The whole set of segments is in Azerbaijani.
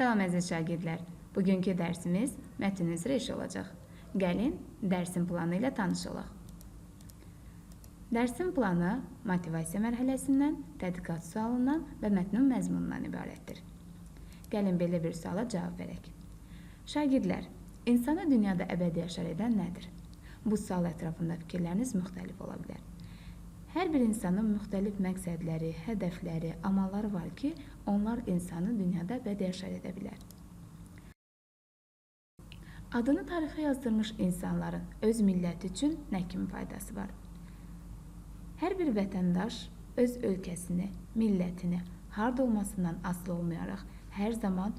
Salam əziz şagirdlər. Bugünkü dərsimiz mətn üzrə iş olacaq. Gəlin dərsin planı ilə tanış olaq. Dərsin planı motivasiya mərhələsindən, tədqiqat sualından və mətnin məzmunundan ibarətdir. Gəlin belə bir suala cavab verək. Şagirdlər, insanı dünyada əbədi yaşar edən nədir? Bu sual ətrafında fikirləriniz müxtəlif ola bilər. Hər bir insanın müxtəlif məqsədləri, hədəfləri, amalları var ki, onlar insanı dünyada əbədi yaşar edə bilər. Adını tarixə yazdırmış insanların öz milləti üçün nə kimi faydası var? Hər bir vətəndaş öz ölkəsini, millətini, harda olmasından asılı olmayaraq hər zaman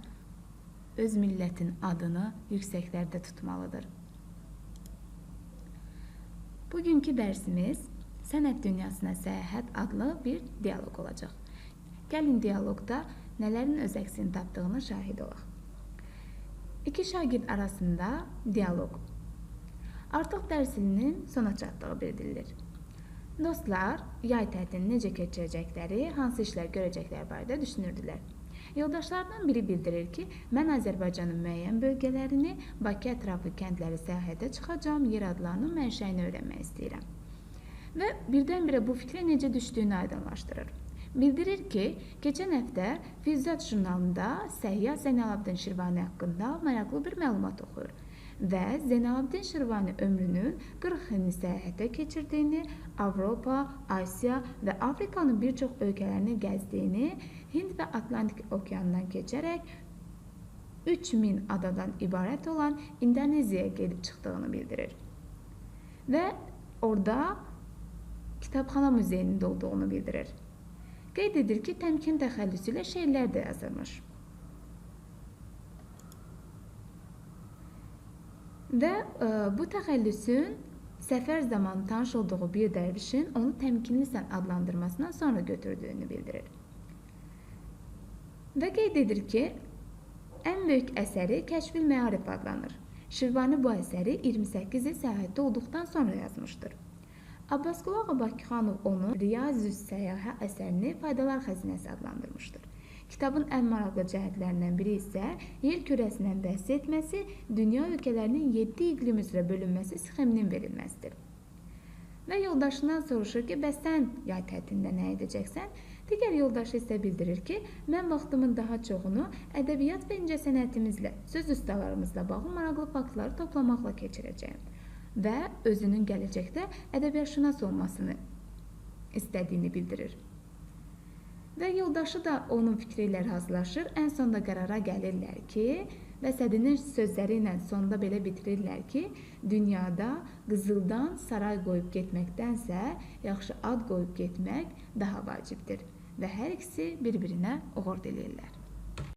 öz millətin adını yüksəklərdə tutmalıdır. Bugünkü dərsimiz Sənət dünyasına səyahət adlı bir dialoq olacaq. Gəlin dialoqda nələrin öz əksini tapdığını şahid olaq. İki şagird arasında dialoq. Artıq dərs ilinin sona çatdığı bildirilir. Dostlar, yay tətilini necə keçirəcəkləri, hansı işlər görəcəkləri barədə düşünürdülər. Yoldaşlarından biri bildirir ki, mən Azərbaycanın müəyyən bölgələrini, Bakı ətrafı kəndləri səyahətə çıxacağım, yer adlarının mənşəyini öyrənmək istəyirəm. Və birdən-birə bu fikrə necə düşdüyünü aydınlaşdırır. Bildirir ki, keçən həftə Füzyat jurnalında səyyah Zeynalabdin Şirvani haqqında maraqlı bir məlumat oxuyur və Zeynalabdin Şirvani ömrünün 40 ilini səyahətə keçirdiyini, Avropa, Asiya və Afrikanın bir çox ölkələrini gəzdiyini, Hind və Atlantik okeanından keçərək 3000 adadan ibarət olan İndoneziyaya gedib çıxdığını bildirir. Və orada kitabxana muzeyinin olduğunu bildirir. Qeyd edir ki, təmkin təxəllüsü ilə şeirlər də yazılmış. Və bu təxəllüsün səfər zamanı tanış olduğu bir dərvişin onu təmkinlisən adlandırmasından sonra götürdüyünü bildirir. Və qeyd edir ki, ən böyük əsəri Kəşfül Məarif adlanır. Şirvani bu əsəri 28 il səyahətdə olduqdan sonra yazmışdır. Abbasqulu Ağa Bakıxanov onu Riyazü's Səyahə əsərini faydalar xəzinəsi adlandırmışdır. Kitabın ən maraqlı cəhətlərindən biri isə yer kürəsindən bəhs etməsi, dünya ölkələrinin 7 iqlim üzrə bölünməsi sxeminin verilməsidir. Və yoldaşından soruşur ki, bəs sən yay tətilində nə edəcəksən? Digər yoldaşı isə bildirir ki, mən vaxtımın daha çoxunu ədəbiyyat və incəsənətimizlə, söz ustalarımızla bağlı maraqlı faktları toplamaqla keçirəcəyim və özünün gələcəkdə ədəbiyyatşünas olmasını istədiyini bildirir. Və yoldaşı da onun fikri ilə razılaşır. Ən sonunda qərara gəlirlər ki, və Sədinin sözləri ilə sonda belə bitirirlər ki, dünyada qızıldan saray qoyub getməkdənsə, yaxşı ad qoyub getmək daha vacibdir və hər ikisi bir-birinə uğur diləyirlər.